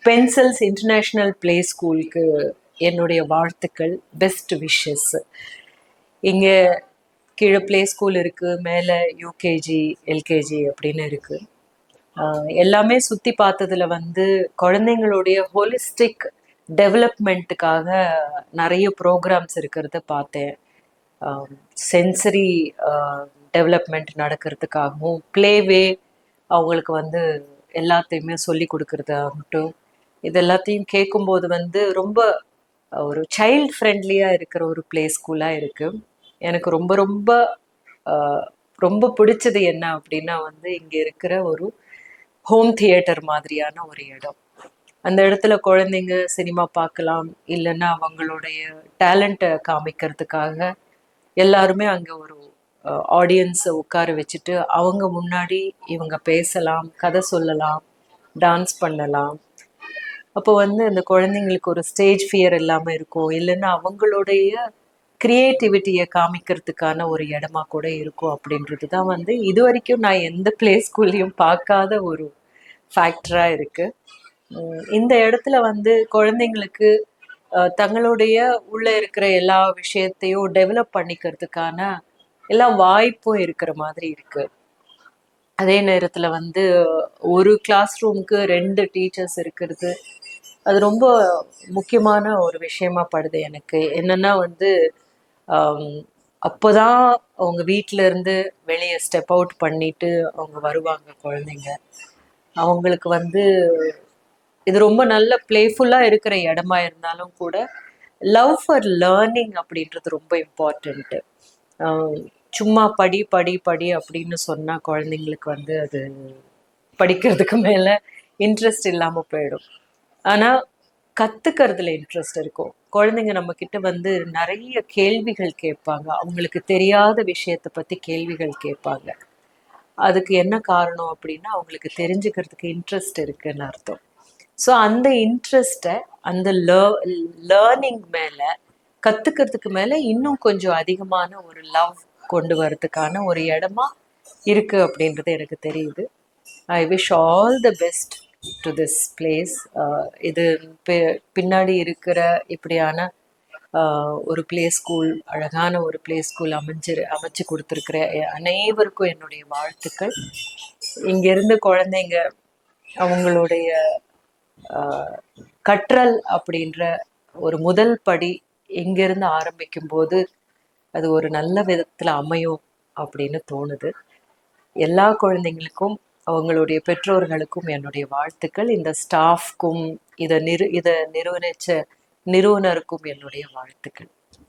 Pencils international play ஸ்கூலுக்கு என்னுடைய வாழ்த்துக்கள், பெஸ்ட் விஷஸ். இங்கே கீழே ப்ளே ஸ்கூல் இருக்குது, மேலே யூகேஜி எல்கேஜி அப்படின்னு இருக்குது. எல்லாமே சுற்றி பார்த்ததில் குழந்தைங்களுடைய ஹோலிஸ்டிக் டெவலப்மெண்ட்டுக்காக நிறைய ப்ரோக்ராம்ஸ் இருக்கிறத பார்த்தேன். சென்சரி டெவலப்மெண்ட் நடக்கிறதுக்காகவும், ப்ளேவே அவங்களுக்கு எல்லாத்தையுமே சொல்லி கொடுக்கறதாகட்டும், இது எல்லாத்தையும் கேட்கும்போது ரொம்ப ஒரு சைல்ட் ஃப்ரெண்ட்லியாக இருக்கிற ஒரு ப்ளே ஸ்கூலாக இருக்குது. எனக்கு ரொம்ப ரொம்ப ரொம்ப பிடிச்சது என்ன அப்படின்னா இங்கே இருக்கிற ஒரு ஹோம் தியேட்டர் மாதிரியான ஒரு இடம். அந்த இடத்துல குழந்தைங்க சினிமா பார்க்கலாம், இல்லைன்னா அவங்களுடைய டேலண்ட்டை காமிக்கிறதுக்காக எல்லாருமே அங்கே ஒரு ஆடியன்ஸை உட்கார வச்சுட்டு அவங்க முன்னாடி இவங்க பேசலாம், கதை சொல்லலாம், டான்ஸ் பண்ணலாம். அப்போ அந்த குழந்தைங்களுக்கு ஒரு ஸ்டேஜ் ஃபியர் இல்லாமல் இருக்கும், இல்லைன்னா அவங்களுடைய கிரியேட்டிவிட்டியை காமிக்கிறதுக்கான ஒரு இடமா கூட இருக்கும். அப்படின்றது தான் இது வரைக்கும் நான் எந்த ப்ளே ஸ்கூல்லையும் பார்க்காத ஒரு ஃபேக்டராக இருக்குது. இந்த இடத்துல குழந்தைங்களுக்கு தங்களுடைய உள்ள இருக்கிற எல்லா விஷயத்தையும் டெவலப் பண்ணிக்கிறதுக்கான எல்லா வாய்ப்பும் இருக்கிற மாதிரி இருக்கு. அதே நேரத்தில் ஒரு கிளாஸ் ரூமுக்கு 2 டீச்சர்ஸ் இருக்கிறது, அது ரொம்ப முக்கியமான ஒரு விஷயமா படுது எனக்கு. என்னன்னா அப்போதான் அவங்க வீட்டில இருந்து வெளியே ஸ்டெப் அவுட் பண்ணிட்டு அவங்க வருவாங்க குழந்தைங்க. அவங்களுக்கு இது ரொம்ப நல்ல பிளேஃபுல்லாக இருக்கிற இடமா இருந்தாலும் கூட லவ் ஃபார் லேர்னிங் அப்படின்றது ரொம்ப இம்பார்ட்டண்ட்டு. சும்மா படி படி படி அப்படின்னு சொன்னால் குழந்தைங்களுக்கு அது படிக்கிறதுக்கு மேலே இன்ட்ரெஸ்ட் இல்லாமல் போயிடும். ஆனால் கற்றுக்கிறதுல இன்ட்ரெஸ்ட் இருக்கும். குழந்தைங்க நம்மக்கிட்ட நிறைய கேள்விகள் கேட்பாங்க, அவங்களுக்கு தெரியாத விஷயத்தை பற்றி கேள்விகள் கேட்பாங்க. அதுக்கு என்ன காரணம் அப்படின்னா அவங்களுக்கு தெரிஞ்சுக்கிறதுக்கு இன்ட்ரெஸ்ட் இருக்குன்னு அர்த்தம். ஸோ அந்த இன்ட்ரெஸ்ட்டை அந்த லேர்னிங் மேலே, கற்றுக்கிறதுக்கு மேலே இன்னும் கொஞ்சம் அதிகமான ஒரு லவ் கொண்டு வரதுக்கான ஒரு இடமா இருக்குது அப்படின்றது எனக்கு தெரியுது. I wish all the best to this place. இது பின்னாடி இருக்கிற இப்படியான ஒரு ப்ளே ஸ்கூல், அழகான ஒரு ப்ளே ஸ்கூல் அமைச்சு கொடுத்துருக்குற அனைவருக்கும் என்னுடைய வாழ்த்துக்கள். இங்கேருந்து குழந்தைங்க அவங்களுடைய கற்றல் அப்படின்ற ஒரு முதல் படி இங்கேருந்து ஆரம்பிக்கும் போது அது ஒரு நல்ல விதத்தில் அமையும் அப்படின்னு தோணுது. எல்லா குழந்தைங்களுக்கும் அவங்களுடைய பெற்றோர்களுக்கும் என்னுடைய வாழ்த்துக்கள். இந்த ஸ்டாஃப்க்கும் இதை நிறுவனிச்ச நிறுவனருக்கும் என்னுடைய வாழ்த்துக்கள்.